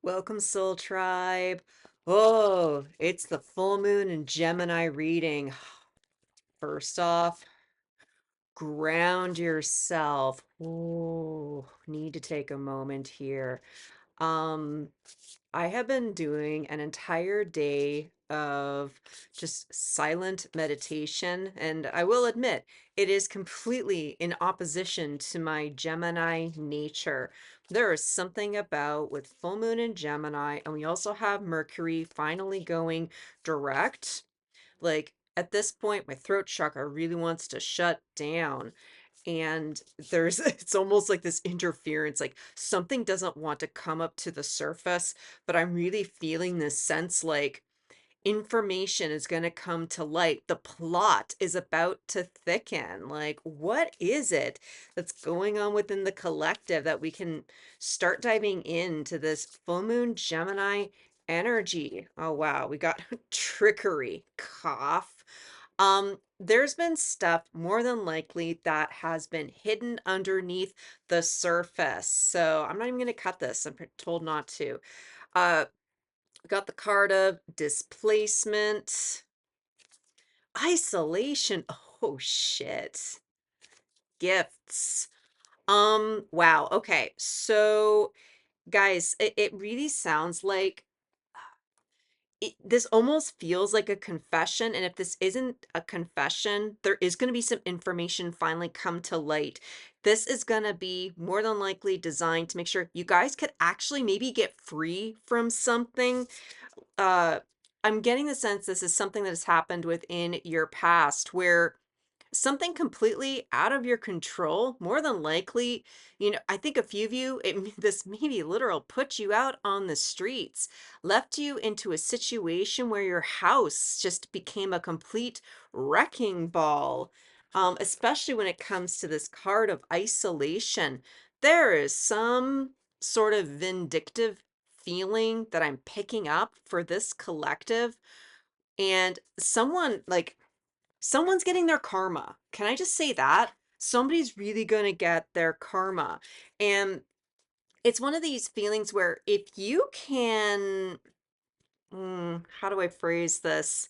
Welcome, Soul Tribe. Oh, it's the full moon and Gemini reading. First off, ground yourself. Oh, need to take a moment here. Um, I have been doing an entire day of just silent meditation, and I will admit it is completely in opposition to my Gemini nature. There is something about with full moon in Gemini, and we also have Mercury finally going direct. Like at this point, my throat chakra really wants to shut down. And there's it's almost like this interference, like something doesn't want to come up to the surface, but I'm really feeling this sense like information is going to come to light. The plot is about to thicken. Like, what is it that's going on within the collective that we can start diving into this full moon Gemini energy? Oh, wow. We got trickery, cough. There's been stuff more than likely that has been hidden underneath the surface. So I'm not even going to cut this. I'm told not to. Uh, got the card of displacement, isolation. Oh shit. Gifts. Wow. Okay. So guys, it really sounds like this almost feels like a confession. And if this isn't a confession, there is going to be some information finally come to light. This is going to be more than likely designed to make sure you guys could actually maybe get free from something. uh I'm getting the sense this is something that has happened within your past where something completely out of your control, more than likely, I think a few of you, this maybe literal put you out on the streets, left you into a situation where your house just became a complete wrecking ball. Especially when it comes to this card of isolation, there is some sort of vindictive feeling that I'm picking up for this collective, and someone's getting their karma. Can I just say that? Somebody's really going to get their karma. And it's one of these feelings where if you can, how do I phrase this?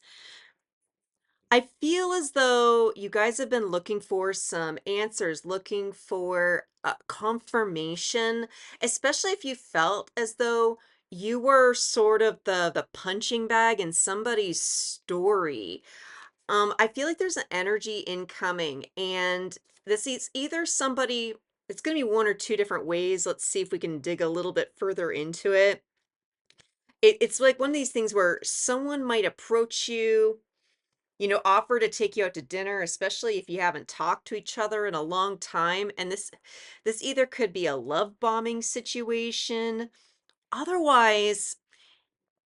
I feel as though you guys have been looking for some answers, looking for confirmation, especially if you felt as though you were sort of the punching bag in somebody's story. I feel like there's an energy incoming, and this is either somebody, it's going to be one or two different ways. Let's see if we can dig a little bit further into it. It's like one of these things where someone might approach you, offer to take you out to dinner, especially if you haven't talked to each other in a long time. And this either could be a love bombing situation. Otherwise,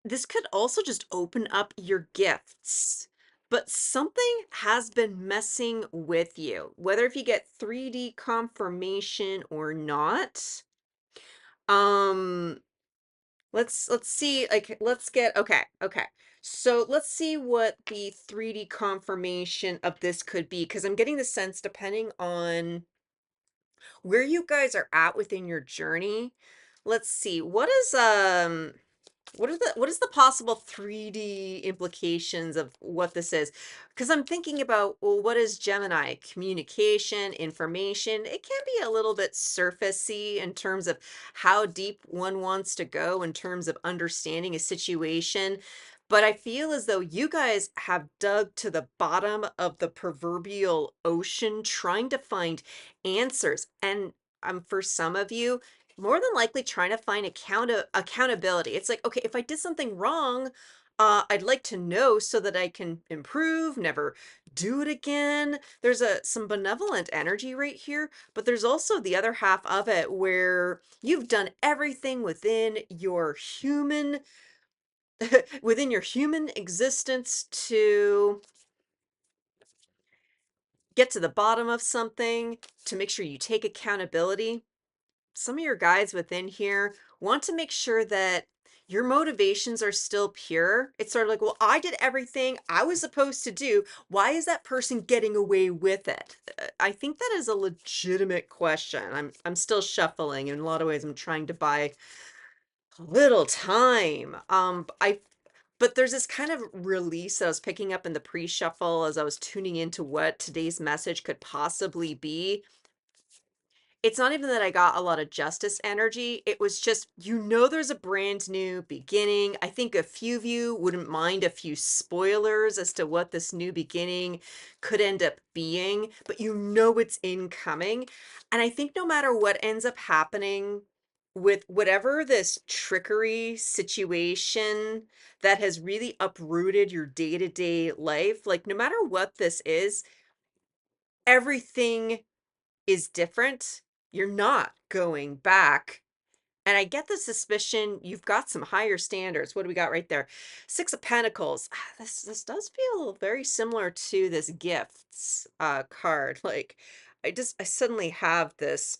this could also just open up your gifts. But something has been messing with you, whether if you get 3D confirmation or not. Um, let's see, like let's get okay. So let's see what the 3D confirmation of this could be, because I'm getting the sense, depending on where you guys are at within your journey. Let's see, what is the possible 3D implications of what this is? Because I'm thinking about, well, what is Gemini? Communication, information. It can be a little bit surfacey in terms of how deep one wants to go in terms of understanding a situation. But I feel as though you guys have dug to the bottom of the proverbial ocean trying to find answers. And for some of you, more than likely trying to find accountability. It's like, okay, if I did something wrong, I'd like to know so that I can improve, never do it again. There's some benevolent energy right here, but there's also the other half of it where you've done everything within your human existence to get to the bottom of something, to make sure you take accountability. Some of your guys within here want to make sure that your motivations are still pure. It's sort of like, well, I did everything I was supposed to do. Why is that person getting away with it? I think that is a legitimate question. I'm still shuffling. In a lot of ways, I'm trying to buy little time. But there's this kind of release that I was picking up in the pre-shuffle as I was tuning into what today's message could possibly be. It's not even that I got a lot of justice energy. It was just, there's a brand new beginning. I think a few of you wouldn't mind a few spoilers as to what this new beginning could end up being, but it's incoming. And I think no matter what ends up happening with whatever this trickery situation that has really uprooted your day-to-day life, like no matter what this is, everything is different. You're not going back. And I get the suspicion you've got some higher standards. What do we got right there? Six of Pentacles. This does feel very similar to this gifts card. Like I suddenly have this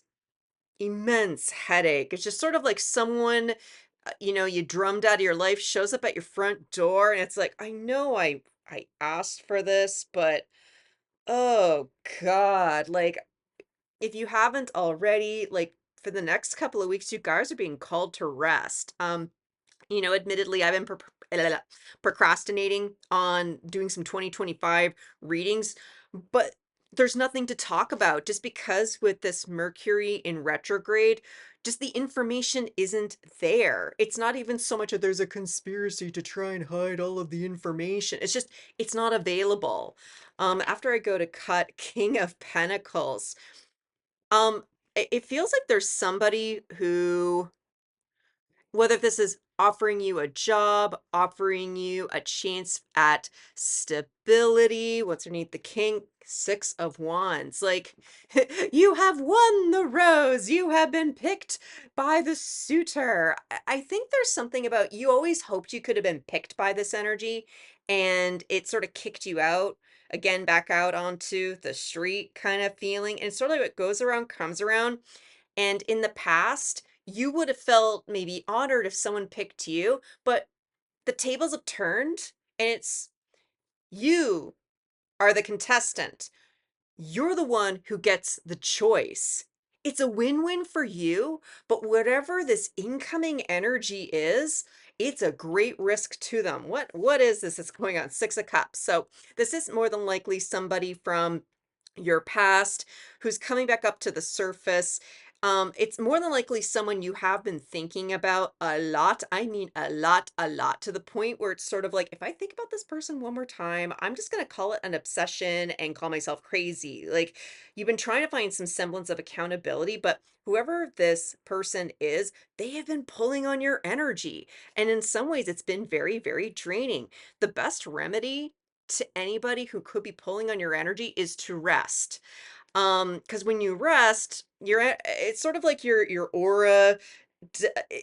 immense headache. It's just sort of like someone you drummed out of your life shows up at your front door and it's like, I know I asked for this, but oh God, like if you haven't already, like for the next couple of weeks, you guys are being called to rest. Admittedly, I've been procrastinating on doing some 2025 readings, but there's nothing to talk about just because with this Mercury in retrograde, just the information isn't there. It's not even so much that there's a conspiracy to try and hide all of the information. It's just, it's not available. After I go to cut King of Pentacles, it feels like there's somebody who, whether this is offering you a job, offering you a chance at stability, what's underneath the king? Six of Wands. Like, you have won the rose. You have been picked by the suitor. I think there's something about you always hoped you could have been picked by this energy, and it sort of kicked you out again, back out onto the street kind of feeling. And sort of what goes around comes around. And in the past, you would have felt maybe honored if someone picked you, but the tables have turned and it's you are the contestant. You're the one who gets the choice. It's a win-win for you, but whatever this incoming energy is, it's a great risk to them. What is this that's going on? Six of Cups. So this is more than likely somebody from your past who's coming back up to the surface. It's more than likely someone you have been thinking about a lot. I mean, a lot, to the point where it's sort of like, if I think about this person one more time, I'm just going to call it an obsession and call myself crazy. Like, you've been trying to find some semblance of accountability, but whoever this person is, they have been pulling on your energy. And in some ways, it's been very, very draining. The best remedy to anybody who could be pulling on your energy is to rest. Because when you rest, it's sort of like your aura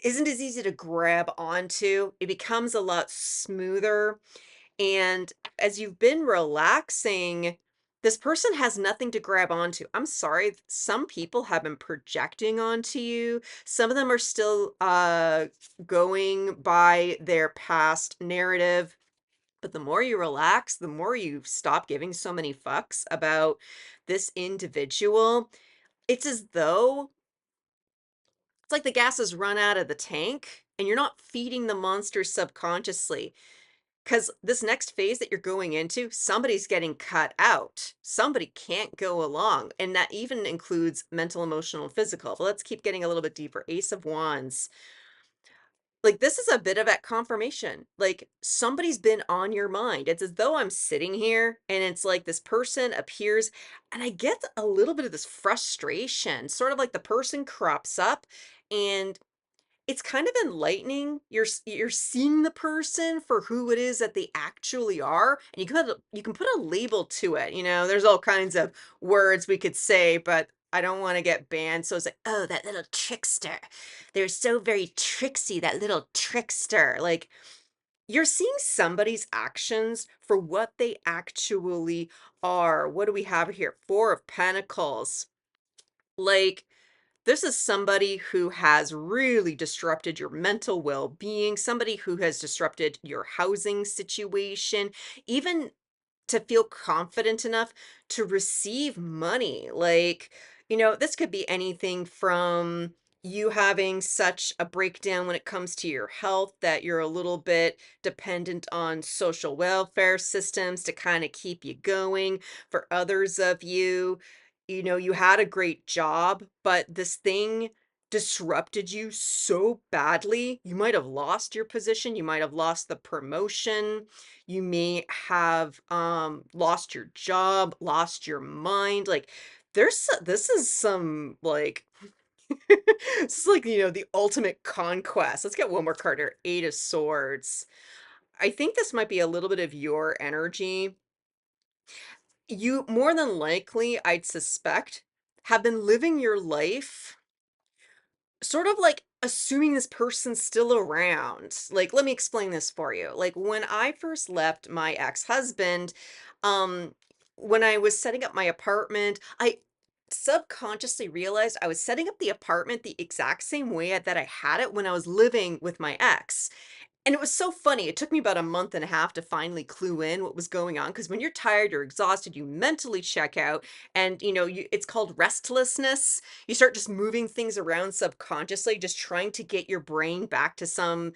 isn't as easy to grab onto. It becomes a lot smoother. And as you've been relaxing, this person has nothing to grab onto. I'm sorry, some people have been projecting onto you. Some of them are still going by their past narrative. But the more you relax, the more you stop giving so many fucks about this individual. It's as though it's like the gas has run out of the tank and you're not feeding the monster subconsciously. Because this next phase that you're going into, somebody's getting cut out. Somebody can't go along. And that even includes mental, emotional, and physical. But let's keep getting a little bit deeper. Ace of Wands. Like, this is a bit of a confirmation. Like, somebody's been on your mind. It's as though I'm sitting here and it's like this person appears and I get a little bit of this frustration, sort of like the person crops up and it's kind of enlightening. You're seeing the person for who it is that they actually are, and you can put a label to it. There's all kinds of words we could say, but I don't want to get banned. So it's like, oh, that little trickster. They're so very tricksy, that little trickster. Like, you're seeing somebody's actions for what they actually are. What do we have here? Four of Pentacles. Like, this is somebody who has really disrupted your mental well-being, somebody who has disrupted your housing situation, even to feel confident enough to receive money. Like, this could be anything from you having such a breakdown when it comes to your health that you're a little bit dependent on social welfare systems to kind of keep you going. For others of you, you had a great job, but this thing disrupted you so badly. You might have lost your position, you might have lost the promotion, you may have lost your job, lost your mind. Like this is some like this is like, the ultimate conquest. Let's get one more card here. Eight of Swords. I think this might be a little bit of your energy. You more than likely, I'd suspect, have been living your life sort of like assuming this person's still around. Like, let me explain this for you. Like, when I first left my ex-husband, um, when I was setting up my apartment, I subconsciously realized I was setting up the apartment the exact same way that I had it when I was living with my ex. And it was so funny. It took me about a month and a half to finally clue in what was going on. Because when you're tired, you're exhausted, you mentally check out, and it's called restlessness. You start just moving things around subconsciously, just trying to get your brain back to some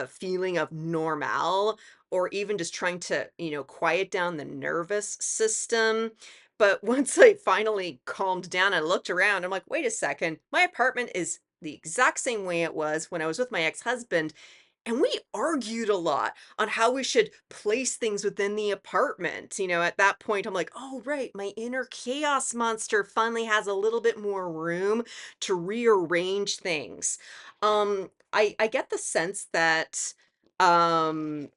feeling of normal, or even just trying to, quiet down the nervous system. But once I finally calmed down, I looked around. I'm like, wait a second, my apartment is the exact same way it was when I was with my ex-husband, and we argued a lot on how we should place things within the apartment. At that point, I'm like, oh, right, my inner chaos monster finally has a little bit more room to rearrange things. I get the sense that um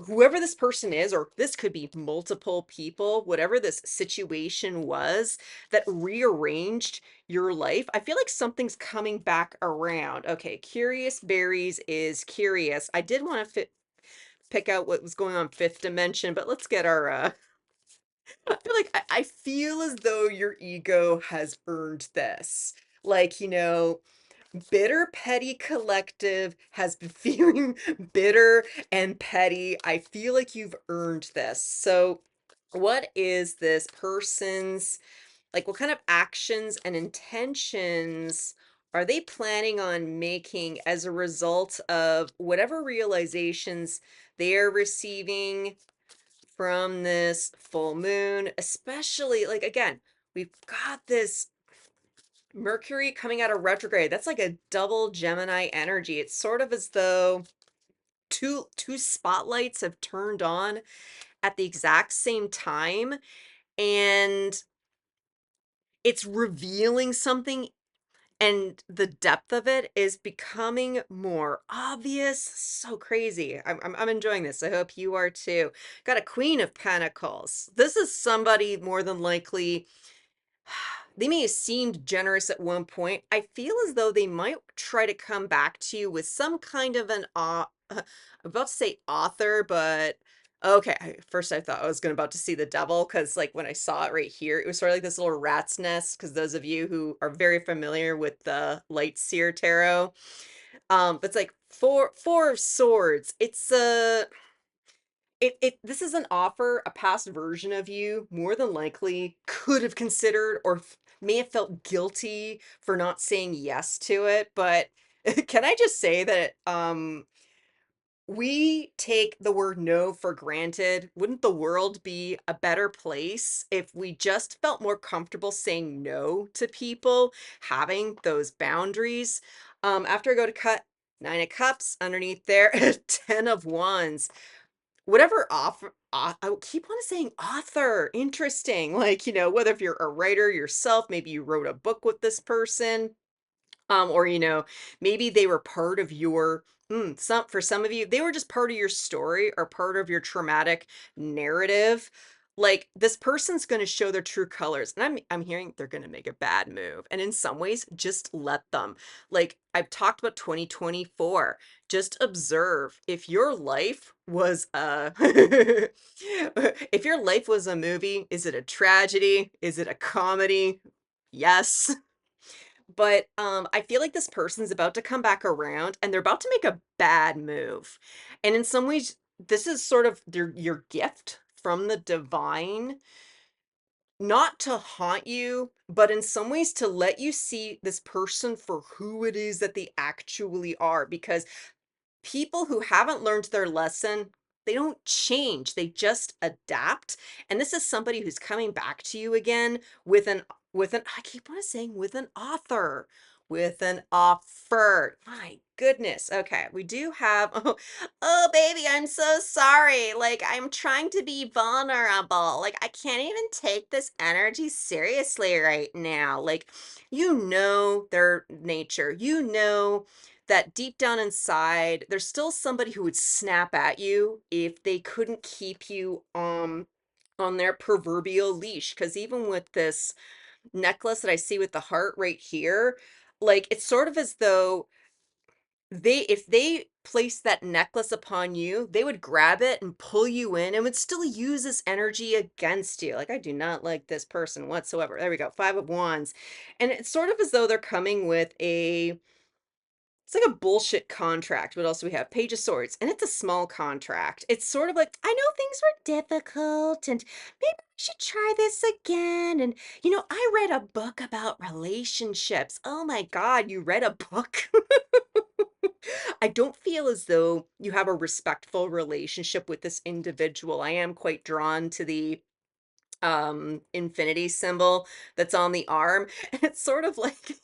whoever this person is, or this could be multiple people, whatever this situation was that rearranged your life, I feel like something's coming back around. Okay, curious berries is curious. I did want to pick out what was going on fifth dimension, but let's get our I feel like I feel as though your ego has earned this. Like, bitter petty collective has been feeling bitter and petty. I feel like you've earned this. So what is this person's, like, what kind of actions and intentions are they planning on making as a result of whatever realizations they're receiving from this full moon? Especially, like, again, we've got this Mercury coming out of retrograde. That's like a double Gemini energy. It's sort of as though two spotlights have turned on at the exact same time, and it's revealing something, and the depth of it is becoming more obvious. So crazy. I'm enjoying this. I hope you are too. Got a Queen of Pentacles. This is somebody more than likely. They may have seemed generous at one point. I feel as though they might try to come back to you with some kind of an I'm about to say author, but okay. First, I thought I was going about to see the devil, because like when I saw it right here, it was sort of like this little rat's nest. Because those of you who are very familiar with the Light Seer Tarot, but it's like four of swords. It's a this is an offer a past version of you more than likely could have considered, or may have felt guilty for not saying yes to it. But can I just say that we take the word no for granted? Wouldn't the world be a better place if we just felt more comfortable saying no to people, having those boundaries? After I go to cut, Nine of Cups underneath there, Ten of Wands. Whatever offer, I keep on saying author, interesting. Like, whether if you're a writer yourself, maybe you wrote a book with this person, or maybe they were part of your some for some of you, they were just part of your story or part of your traumatic narrative. Like, this person's going to show their true colors, and I'm hearing they're going to make a bad move, and in some ways just let them. Like, I've talked about 2024. Just observe. If your life was a if your life was a movie, is it a tragedy? Is it a comedy? Yes. But, I feel like this person's about to come back around, and they're about to make a bad move. And in some ways, this is sort of your gift from the divine not to haunt you, but in some ways to let you see this person for who it is that they actually are. Because people who haven't learned their lesson, they don't change, they just adapt. And this is somebody who's coming back to you again with an I keep on saying with an author, with an offer. My goodness. Okay, we do have oh baby, I'm so sorry. Like I'm trying to be vulnerable. Like I can't even take this energy seriously right now. Like you know their nature. You know that deep down inside, there's still somebody who would snap at you if they couldn't keep you on their proverbial leash. Because even with this necklace that I see with the heart right here, like it's sort of as though if they placed that necklace upon you, they would grab it and pull you in and would still use this energy against you. Like, I do not like this person whatsoever. There we go. Five of Wands. And it's sort of as though they're coming with it's like a bullshit contract. What else do we have? Page of Swords. And it's a small contract. It's sort of like, I know things were difficult and maybe we should try this again. And, I read a book about relationships. Oh my God, you read a book? I don't feel as though you have a respectful relationship with this individual. I am quite drawn to the infinity symbol that's on the arm. And it's sort of like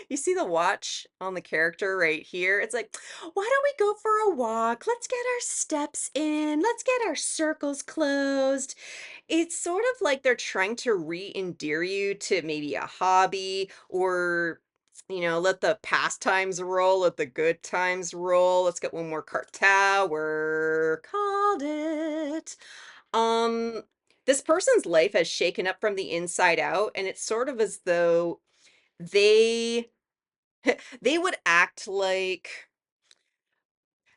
you see the watch on the character right here. It's like, why don't we go for a walk? Let's get our steps in. Let's get our circles closed. It's sort of like they're trying to re-endear you to maybe a hobby or let the pastimes roll, let the good times roll. Let's get one more card. Tower. Called it. Um, this person's life has shaken up from the inside out, and it's sort of as though they they would act like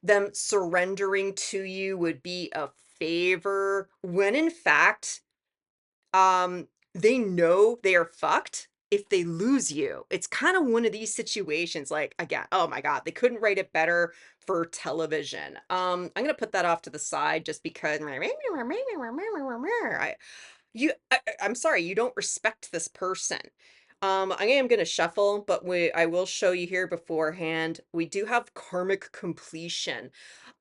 them surrendering to you would be a favor when in fact they know they are fucked if they lose you. It's kind of one of these situations like again, oh my God, they couldn't write it better for television. I'm gonna put that off to the side just because I'm sorry, you don't respect this person. I am gonna shuffle, but I will show you here beforehand. We do have karmic completion.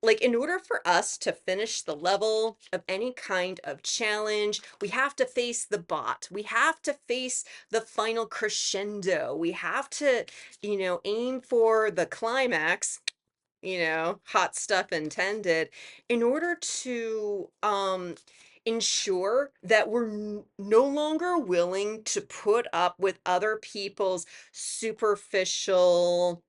Like in order for us to finish the level of any kind of challenge, we have to face the bot. We have to face the final crescendo. We have to, aim for the climax, hot stuff intended, in order to ensure that we're no longer willing to put up with other people's superficial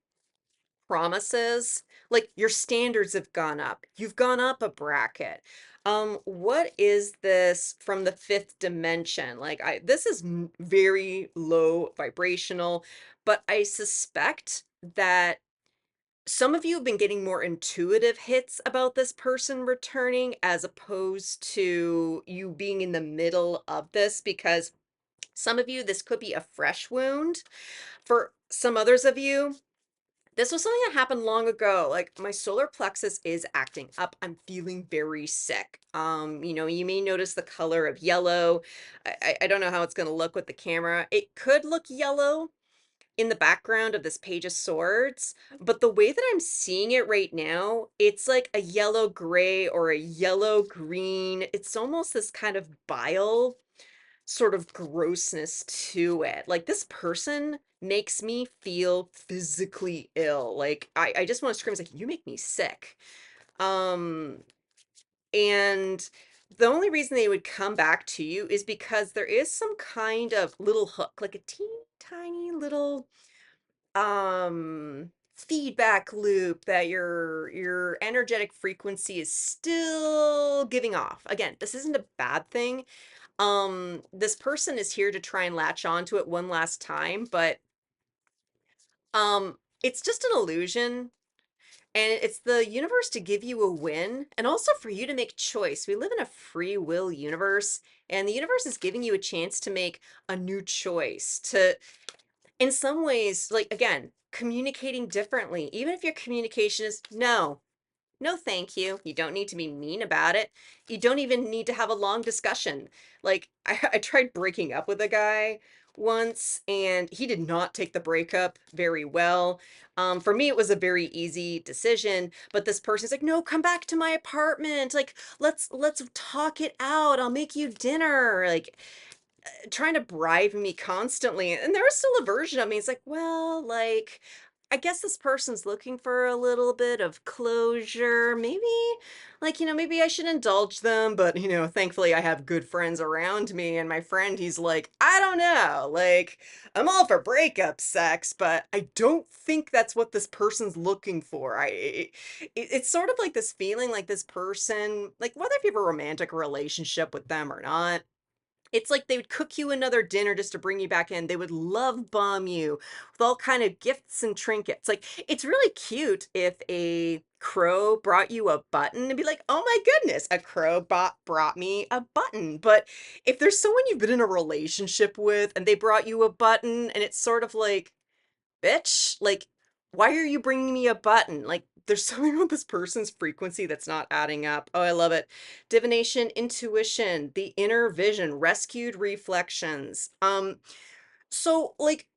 promises. Like your standards have gone up. You've gone up a bracket. What is this from the fifth dimension? Like this is very low vibrational, but I suspect that some of you have been getting more intuitive hits about this person returning as opposed to you being in the middle of this, because some of you, this could be a fresh wound. For some others of you, this was something that happened long ago. Like my solar plexus is acting up. I'm feeling very sick. You may notice the color of yellow. I don't know how it's going to look with the camera. It could look yellow in the background of this Page of Swords, but the way that I'm seeing it right now, it's like a yellow gray or a yellow green. It's almost this kind of bile sort of grossness to it. Like this person makes me feel physically ill. Like I just want to scream, it's like, you make me sick. Um, and the only reason they would come back to you is because there is some kind of little hook, like a teeny tiny little feedback loop that your energetic frequency is still giving off. Again, this isn't a bad thing. This person is here to try and latch onto it one last time, but it's just an illusion. And it's the universe to give you a win and also for you to make choice. We live in a free will universe, and the universe is giving you a chance to make a new choice, to in some ways, like again, communicating differently. Even if your communication is no, No, thank you. You don't need to be mean about it. You don't even need to have a long discussion. Like, I tried breaking up with a guy once, and he did not take the breakup very well. For me, it was a very easy decision, but this person's like, "No, come back to my apartment. Like, let's talk it out. I'll make you dinner." Like, trying to bribe me constantly. And there was still a version of me. It's like, well, like, I guess this person's looking for a little bit of closure. Maybe, like, maybe I should indulge them. But, thankfully I have good friends around me. And my friend, he's like, I don't know. Like, I'm all for breakup sex, but I don't think that's what this person's looking for. It's sort of like this feeling like this person, like, whether if you have a romantic relationship with them or not, it's like they would cook you another dinner just to bring you back in. They would love bomb you with all kind of gifts and trinkets. Like, it's really cute if a crow brought you a button and be like, "Oh my goodness, a crow brought me a button." But if there's someone you've been in a relationship with and they brought you a button and it's sort of like, bitch, like, why are you bringing me a button? Like, there's something about this person's frequency that's not adding up. Oh, I love it. Divination, intuition, the inner vision, rescued reflections. So like,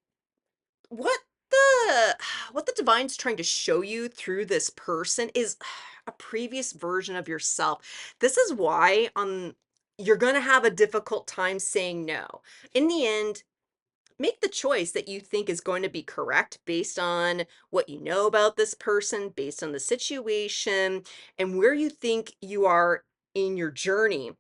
what the what the divine's trying to show you through this person is a previous version of yourself. This is why you're going to have a difficult time saying no. In the end, make the choice that you think is going to be correct based on what you know about this person, based on the situation, and where you think you are in your journey.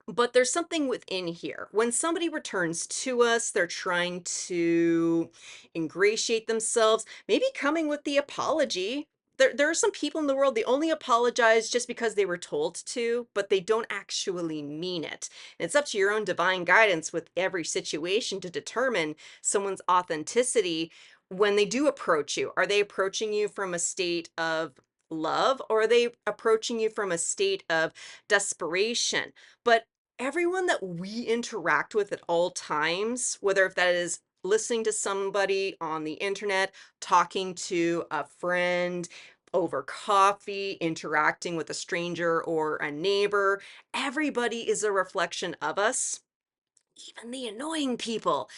But there's something within here. When somebody returns to us, they're trying to ingratiate themselves, maybe coming with the apology. There are some people in the world, they only apologize just because they were told to, but they don't actually mean it. And it's up to your own divine guidance with every situation to determine someone's authenticity when they do approach you. Are they approaching you from a state of love, or are they approaching you from a state of desperation? But everyone that we interact with at all times, whether if that is listening to somebody on the internet, talking to a friend over coffee, interacting with a stranger or a neighbor, everybody is a reflection of us, even the annoying people.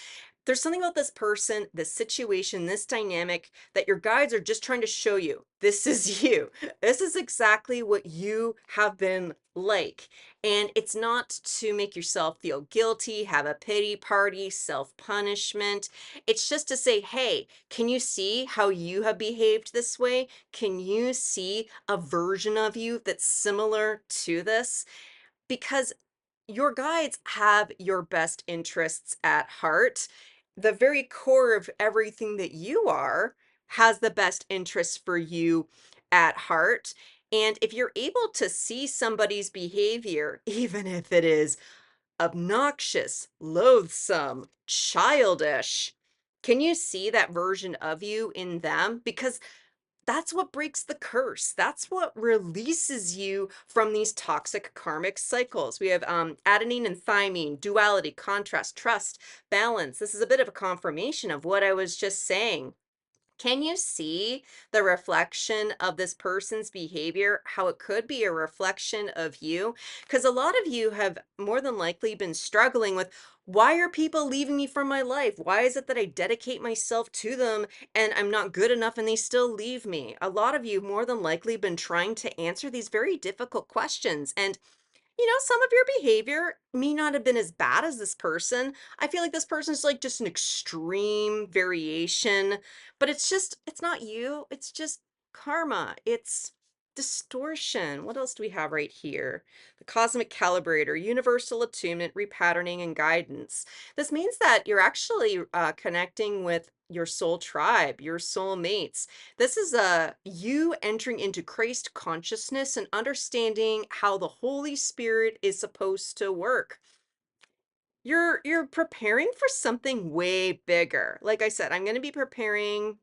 There's something about this person, this situation, this dynamic that your guides are just trying to show you. This is you. This is exactly what you have been like. And it's not to make yourself feel guilty, have a pity party, self punishment. It's just to say, hey, can you see how you have behaved this way? Can you see a version of you that's similar to this? Because your guides have your best interests at heart. The very core of everything that you are has the best interests for you at heart. And if you're able to see somebody's behavior, even if it is obnoxious, loathsome, childish, can you see that version of you in them? Because that's what breaks the curse. That's what releases you from these toxic karmic cycles. We have adenine and thymine, duality, contrast, trust, balance. This is a bit of a confirmation of what I was just saying. Can you see the reflection of this person's behavior, how it could be a reflection of you? Because a lot of you have more than likely been struggling with, why are people leaving me from my life? Why is it that I dedicate myself to them and I'm not good enough and they still leave me? A lot of you more than likely been trying to answer these very difficult questions. And some of your behavior may not have been as bad as this person. I feel like this person's like just an extreme variation, but it's not you. It's just karma. It's distortion. What else do we have right here? The cosmic calibrator, universal attunement, repatterning, and guidance. This means that you're actually connecting with your soul tribe, your soul mates. This is you entering into Christ consciousness and understanding how the Holy Spirit is supposed to work. You're preparing for something way bigger. Like I said, I'm going to be preparing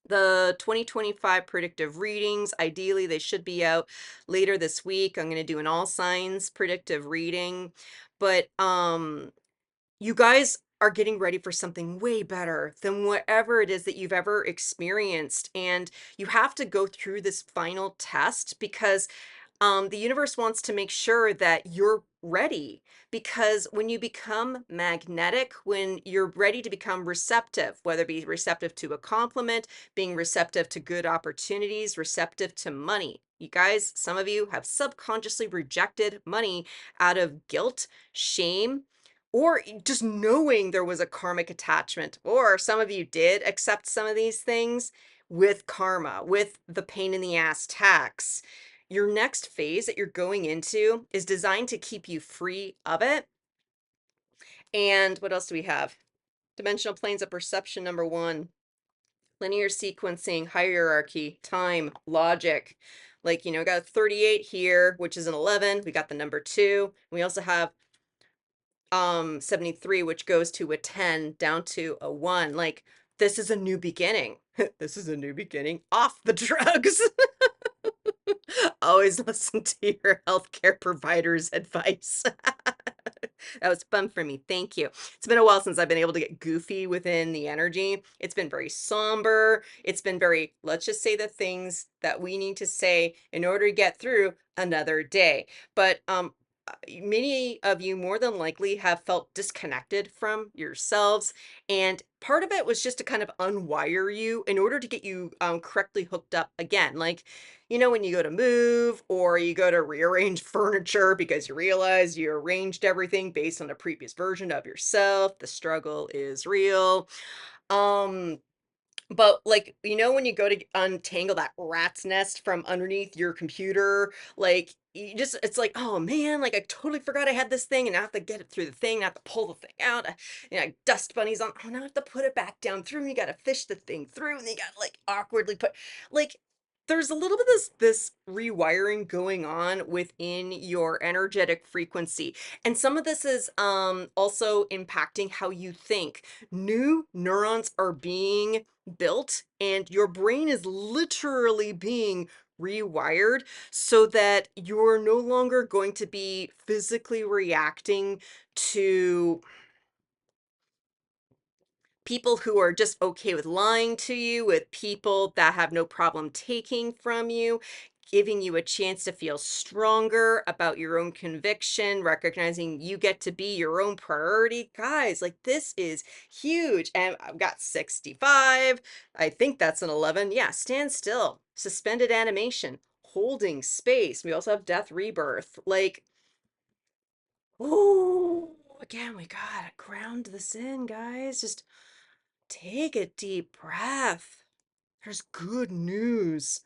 the 2025 predictive readings. Ideally, they should be out later this week. I'm going to do an all signs predictive reading. But you guys are getting ready for something way better than whatever it is that you've ever experienced. And you have to go through this final test because the universe wants to make sure that you're ready, because when you become magnetic, when you're ready to become receptive, whether it be receptive to a compliment, being receptive to good opportunities, receptive to money. You guys, some of you have subconsciously rejected money out of guilt, shame, or just knowing there was a karmic attachment. Or some of you did accept some of these things with karma, with the pain in the ass tax. Your next phase that you're going into is designed to keep you free of it. And what else do we have? Dimensional planes of perception, number one, linear sequencing, hierarchy, time, logic. Like, we got a 38 here, which is an 11. We got the number 2. We also have 73, which goes to a 10 down to a 1. Like, this is a new beginning. This is a new beginning off the drugs. Always listen to your healthcare provider's advice. That was fun for me. Thank you. It's been a while since I've been able to get goofy within the energy. It's been very somber. It's been very, let's just say the things that we need to say in order to get through another day. But many of you more than likely have felt disconnected from yourselves, and part of it was just to kind of unwire you in order to get you correctly hooked up again. Like, when you go to move or you go to rearrange furniture because you realize you arranged everything based on a previous version of yourself, the struggle is real. Um, but like, when you go to untangle that rat's nest from underneath your computer, like it's like, oh man, like I totally forgot I had this thing and I have to get it through the thing, I have to pull the thing out. Dust bunnies on, oh, now I have to put it back down through and you gotta fish the thing through and you gotta like awkwardly put like there's a little bit of this rewiring going on within your energetic frequency. And some of this is also impacting how you think. New neurons are being built and your brain is literally being rewired so that you're no longer going to be physically reacting to people who are just okay with lying to you, with people that have no problem taking from you, giving you a chance to feel stronger about your own conviction, recognizing you get to be your own priority. Guys, like this is huge. And I've got 65. I think that's an 11. Yeah, stand still, suspended animation, holding space. We also have death rebirth. Like, oh, again, we gotta ground this in, guys. Just take a deep breath. There's good news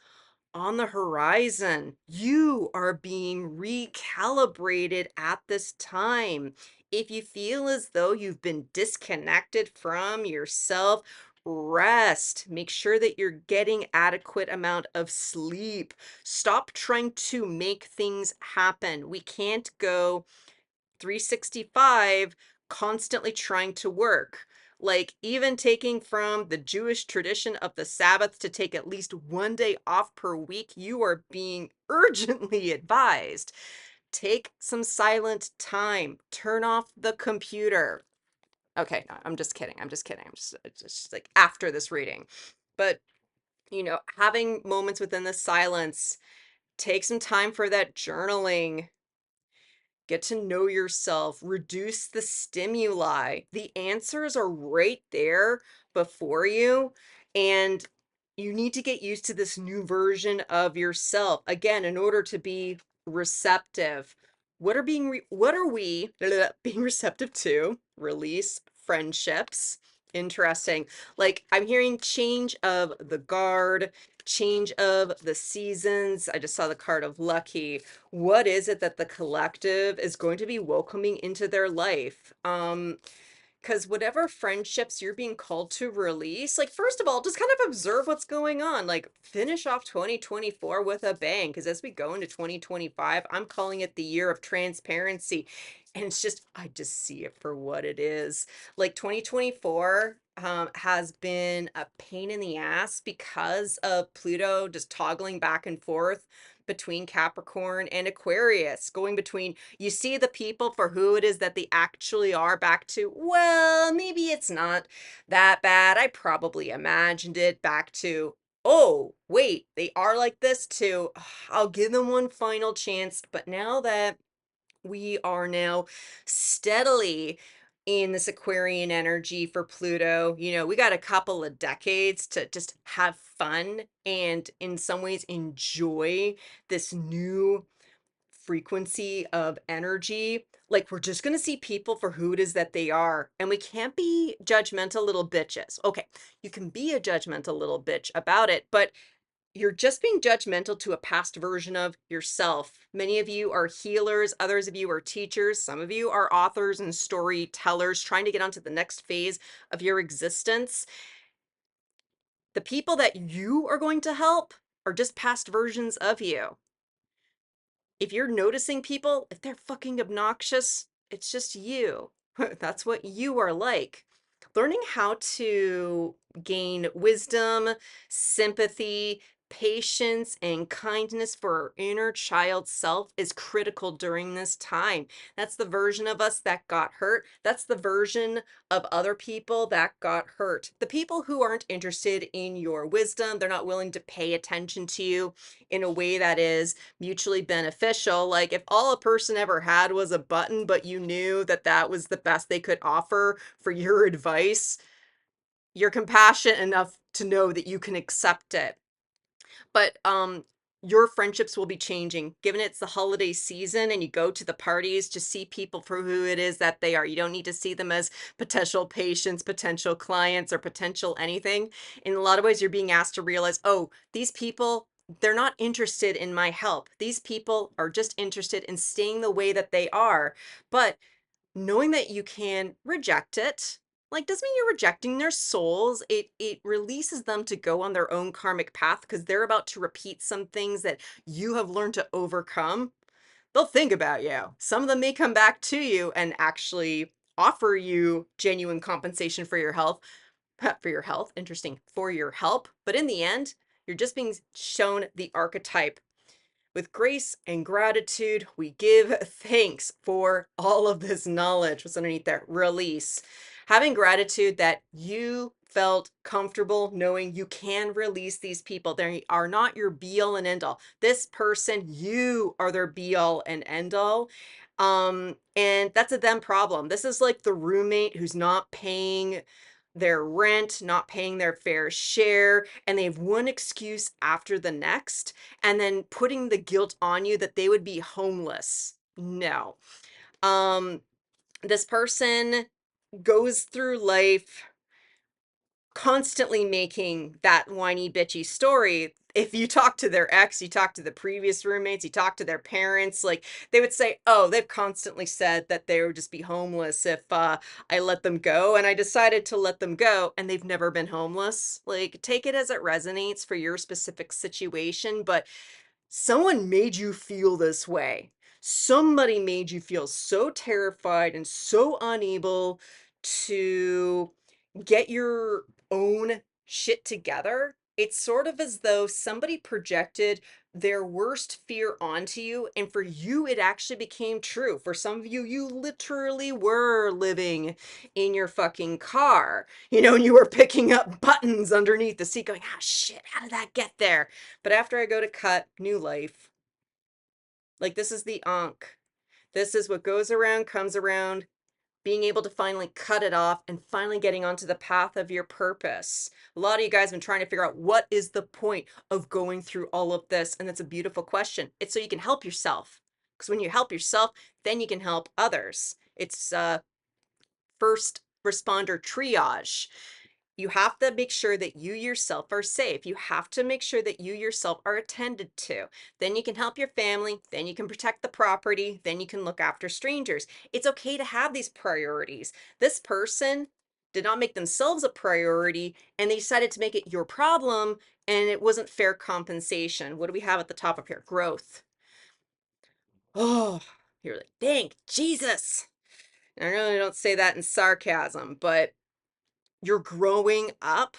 on the horizon. You are being recalibrated at this time. If you feel as though you've been disconnected from yourself, rest. Make sure that you're getting adequate amount of sleep. Stop trying to make things happen. We can't go 365 constantly trying to work. Like, even taking from the Jewish tradition of the Sabbath to take at least one day off per week, you are being urgently advised. Take some silent time, turn off the computer. Okay, no, I'm just kidding. I'm just kidding. It's just like after this reading. But, having moments within the silence, take some time for that journaling. Get to know yourself, reduce the stimuli. The answers are right there before you, and you need to get used to this new version of yourself. Again, in order to be receptive. What are we being receptive to? Release friendships. Interesting. Like, I'm hearing change of the guard, change of the seasons. I just saw the card of lucky. What is it that the collective is going to be welcoming into their life? Because whatever friendships you're being called to release, like, first of all, just kind of observe what's going on. Like, finish off 2024 with a bang. Because as we go into 2025, I'm calling it the year of transparency. And it's just, I just see it for what it is. Like, 2024 has been a pain in the ass because of Pluto just toggling back and forth between Capricorn and Aquarius, going between you see the people for who it is that they actually are back to, well, maybe it's not that bad. I probably imagined it back to, oh, wait, they are like this too. I'll give them one final chance. But now that we are now steadily in this Aquarian energy for Pluto. We got a couple of decades to just have fun and in some ways enjoy this new frequency of energy. Like, we're just going to see people for who it is that they are. And we can't be judgmental little bitches. Okay, you can be a judgmental little bitch about it, but you're just being judgmental to a past version of yourself. Many of you are healers, others of you are teachers, some of you are authors and storytellers trying to get onto the next phase of your existence. The people that you are going to help are just past versions of you. If you're noticing people, if they're fucking obnoxious, it's just you. That's what you are like. Learning how to gain wisdom, sympathy, patience, and kindness for our inner child self is critical during this time. That's the version of us that got hurt. That's the version of other people that got hurt. The people who aren't interested in your wisdom, they're not willing to pay attention to you in a way that is mutually beneficial. Like, if all a person ever had was a button, but you knew that that was the best they could offer for your advice, you're compassionate enough to know that you can accept it. But your friendships will be changing given it's the holiday season and you go to the parties to see people for who it is that they are. You don't need to see them as potential patients, potential clients, or potential anything. In a lot of ways, you're being asked to realize, oh, these people, they're not interested in my help. These people are just interested in staying the way that they are. But knowing that you can reject it, like, doesn't mean you're rejecting their souls. It releases them to go on their own karmic path because they're about to repeat some things that you have learned to overcome. They'll think about you. Some of them may come back to you and actually offer you genuine compensation for your health. For your health, interesting, for your help. But in the end, you're just being shown the archetype. With grace and gratitude, we give thanks for all of this knowledge. What's underneath there? Release. Having gratitude that you felt comfortable knowing you can release these people. They are not your be all and end all. This person, you are their be all and end all. And that's a them problem. This is like the roommate who's not paying their rent, not paying their fair share, and they have one excuse after the next, and then putting the guilt on you that they would be homeless. No. Um, this person goes through life constantly making that whiny bitchy story. If you talk to their ex, you talk to the previous roommates, you talk to their parents, like, they would say, oh, they've constantly said that they would just be homeless if I let them go, and I decided to let them go, and they've never been homeless. Like, take it as it resonates for your specific situation, but someone made you feel this way. Somebody made you feel so terrified and so unable to get your own shit together. It's sort of as though somebody projected their worst fear onto you, and for you, it actually became true. For some of you, you literally were living in your fucking car, and you were picking up buttons underneath the seat, going, ah, shit, how did that get there? But after I go to cut, new life. Like, this is the Ankh. This is what goes around, comes around, being able to finally cut it off and finally getting onto the path of your purpose. A lot of you guys have been trying to figure out what is the point of going through all of this. And that's a beautiful question. It's so you can help yourself. Because when you help yourself, then you can help others. It's first responder triage. You have to make sure that you yourself are safe. You have to make sure that you yourself are attended to. Then you can help your family. Then you can protect the property. Then you can look after strangers. It's okay to have these priorities. This person did not make themselves a priority, and they decided to make it your problem, and it wasn't fair compensation. What do we have at the top of here? Growth. Oh, you're like, thank Jesus. I really don't say that in sarcasm, but you're growing up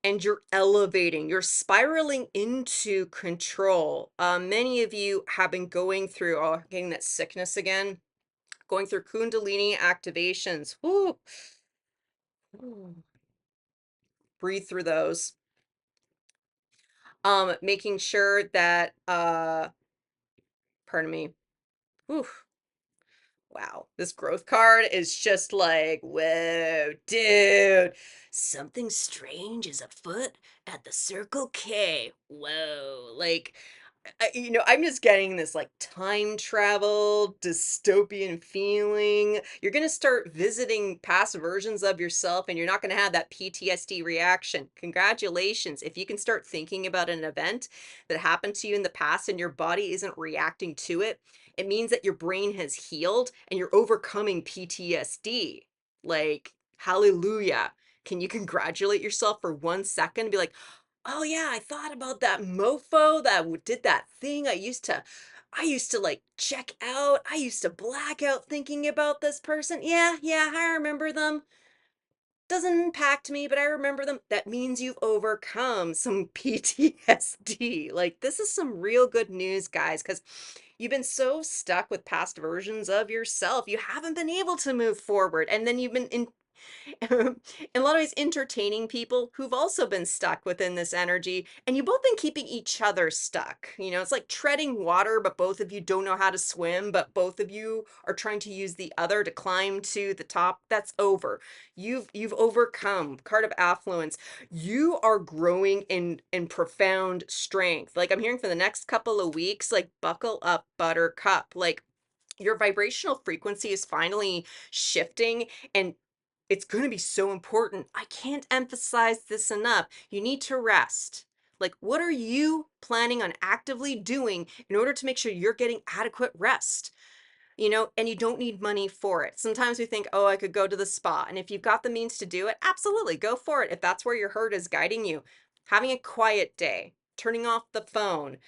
and you're elevating, you're spiraling into control. Many of you have been going through, oh, getting that sickness again, going through Kundalini activations. Whoo. Breathe through those. Making sure that, pardon me. Whew. Wow, this growth card is just like, whoa, dude. Something strange is afoot at the Circle K. Whoa, like, I'm just getting this like time travel dystopian feeling. You're going to start visiting past versions of yourself and you're not going to have that PTSD reaction. Congratulations. If you can start thinking about an event that happened to you in the past and your body isn't reacting to it, it means that your brain has healed and you're overcoming PTSD. Like, hallelujah. Can you congratulate yourself for 1 second and be like, oh yeah, I thought about that mofo that did that thing. I used to like check out. I used to black out thinking about this person. Yeah, yeah, I remember them. Doesn't impact me, but I remember them. That means you've overcome some PTSD. Like, this is some real good news, guys, because you've been so stuck with past versions of yourself. You haven't been able to move forward. And then you've been in a lot of ways entertaining people who've also been stuck within this energy, and you've both been keeping each other stuck. It's like treading water, but both of you don't know how to swim, but both of you are trying to use the other to climb to the top. That's over. You've overcome. Card of affluence. You are growing in profound strength. Like, I'm hearing for the next couple of weeks, like, buckle up, buttercup. Like, your vibrational frequency is finally shifting, and it's going to be so important. I can't emphasize this enough. You need to rest. Like, what are you planning on actively doing in order to make sure you're getting adequate rest? And you don't need money for it. Sometimes we think, oh, I could go to the spa. And if you've got the means to do it, absolutely go for it. If that's where your heart is guiding you, having a quiet day, turning off the phone,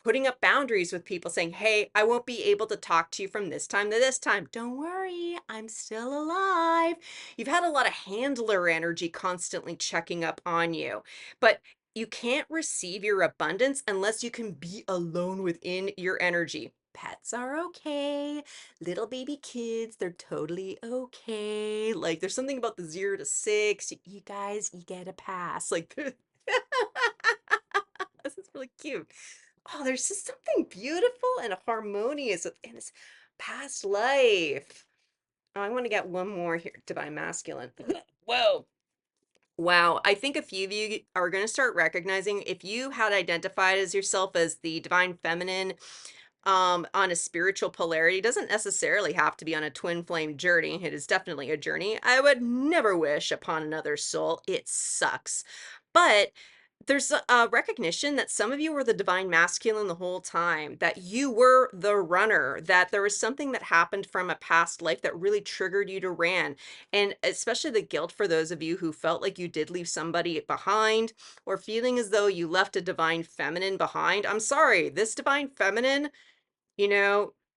putting up boundaries with people, saying, hey, I won't be able to talk to you from this time to this time. Don't worry, I'm still alive. You've had a lot of handler energy constantly checking up on you, but you can't receive your abundance unless you can be alone within your energy. Pets are okay. Little baby kids, they're totally okay. Like, there's something about the 0 to 6. You guys, you get a pass. Like, this is really cute. Oh, there's just something beautiful and harmonious in this past life. Oh, I want to get one more here. Divine masculine. Whoa. Wow. I think a few of you are going to start recognizing, if you had identified as yourself as the divine feminine, on a spiritual polarity, doesn't necessarily have to be on a twin flame journey. It is definitely a journey. I would never wish upon another soul. It sucks. But there's a recognition that some of you were the divine masculine the whole time, that you were the runner, that there was something that happened from a past life that really triggered you to ran. And especially the guilt for those of you who felt like you did leave somebody behind, or feeling as though you left a divine feminine behind. I'm sorry, this divine feminine,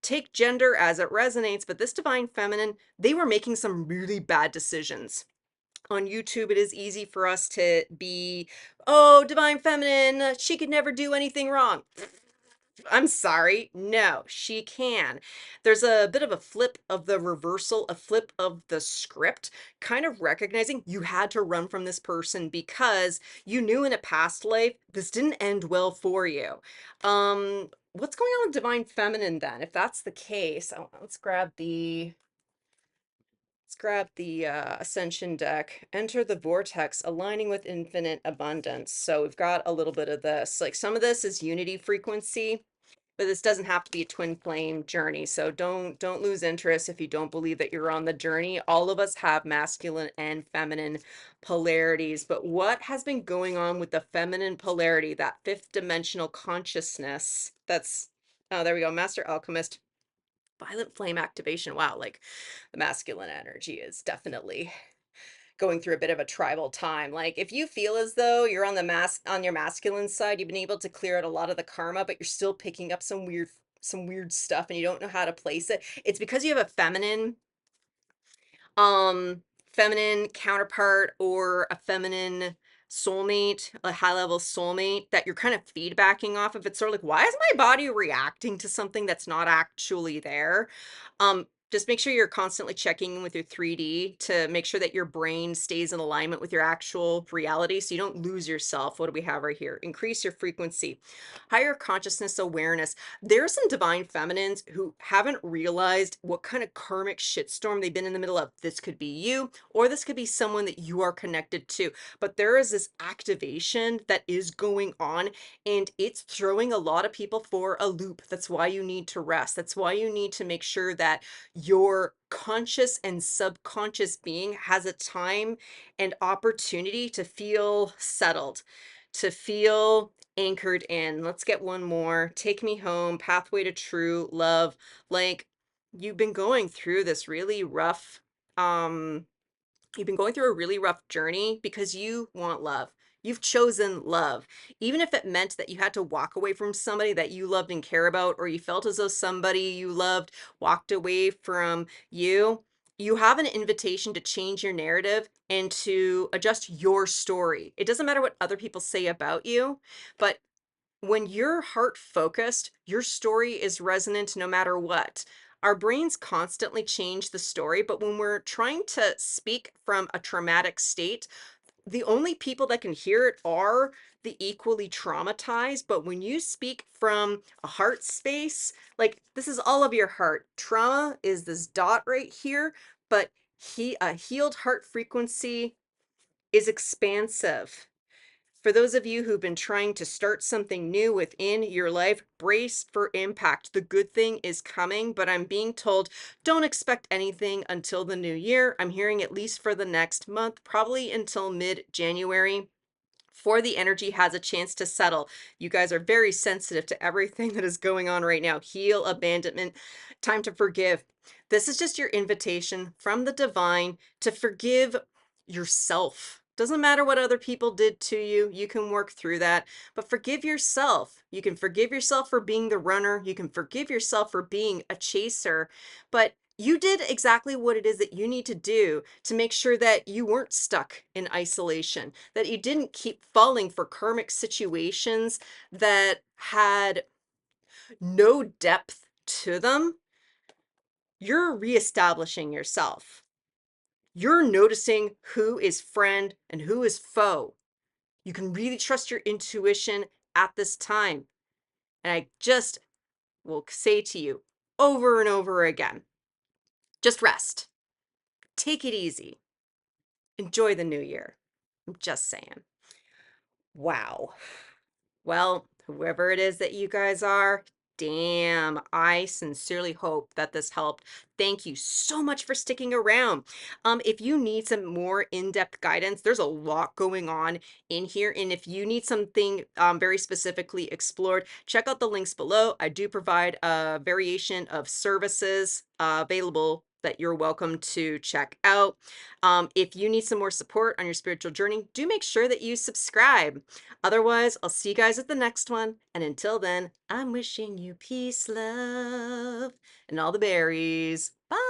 take gender as it resonates, but this divine feminine, they were making some really bad decisions. On YouTube, it is easy for us to be, oh, divine feminine, she could never do anything wrong. I'm sorry. No, she can. There's a bit of a flip of the reversal, a flip of the script, kind of recognizing you had to run from this person because you knew in a past life this didn't end well for you. What's going on with divine feminine then? If that's the case, oh, let's grab the Ascension deck. Enter the vortex, aligning with infinite abundance. So we've got a little bit of this. Like, some of this is unity frequency, but this doesn't have to be a twin flame journey. So don't lose interest if you don't believe that you're on the journey. All of us have masculine and feminine polarities. But what has been going on with the feminine polarity, that fifth dimensional consciousness? That's, oh, there we go. Master Alchemist. Violent flame activation. Wow, like, the masculine energy is definitely going through a bit of a tribal time. Like, if you feel as though you're on your masculine side, you've been able to clear out a lot of the karma, but you're still picking up some weird stuff and you don't know how to place it. It's because you have a feminine feminine counterpart or a feminine soulmate, a high level soulmate that you're kind of feedbacking off of. It's sort of like, why is my body reacting to something that's not actually there? Just make sure you're constantly checking in with your 3D to make sure that your brain stays in alignment with your actual reality so you don't lose yourself. What do we have right here? Increase your frequency, higher consciousness awareness. There are some divine feminines who haven't realized what kind of karmic shitstorm they've been in the middle of. This could be you, or this could be someone that you are connected to. But there is this activation that is going on, and it's throwing a lot of people for a loop. That's why you need to rest. That's why you need to make sure that your conscious and subconscious being has a time and opportunity to feel settled, to feel anchored in. Let's get one more. Take me home, pathway to true love. Like, you've been going through this really rough, um, you've been going through a really rough journey because you want love. You've chosen love. Even if it meant that you had to walk away from somebody that you loved and care about, or you felt as though somebody you loved walked away from you, you have an invitation to change your narrative and to adjust your story. It doesn't matter what other people say about you, but when you're heart focused, your story is resonant no matter what. Our brains constantly change the story, but when we're trying to speak from a traumatic state, the only people that can hear it are the equally traumatized. But when you speak from a heart space, like this is all of your heart. Trauma is this dot right here, but a healed heart frequency is expansive. For those of you who've been trying to start something new within your life, brace for impact. The good thing is coming, but I'm being told don't expect anything until the new year. I'm hearing at least for the next month, probably until mid-January, before the energy has a chance to settle. You guys are very sensitive to everything that is going on right now. Heal, abandonment, time to forgive. This is just your invitation from the divine to forgive yourself. Doesn't matter what other people did to you, you can work through that, but forgive yourself. You can forgive yourself for being the runner, you can forgive yourself for being a chaser, but you did exactly what it is that you need to do to make sure that you weren't stuck in isolation, that you didn't keep falling for karmic situations that had no depth to them. You're reestablishing yourself. You're noticing who is friend and who is foe. You can really trust your intuition at this time. And I just will say to you over and over again, just rest. Take it easy. Enjoy the new year. I'm just saying. Wow. Well, whoever it is that you guys are, damn, I sincerely hope that this helped. Thank you so much for sticking around. If you need some more in-depth guidance, there's a lot going on in here. And if you need something very specifically explored, check out the links below. I do provide a variation of services available that you're welcome to check out. If you need some more support on your spiritual journey, do make sure that you subscribe. Otherwise, I'll see you guys at the next one. And until then, I'm wishing you peace, love, and all the berries. Bye.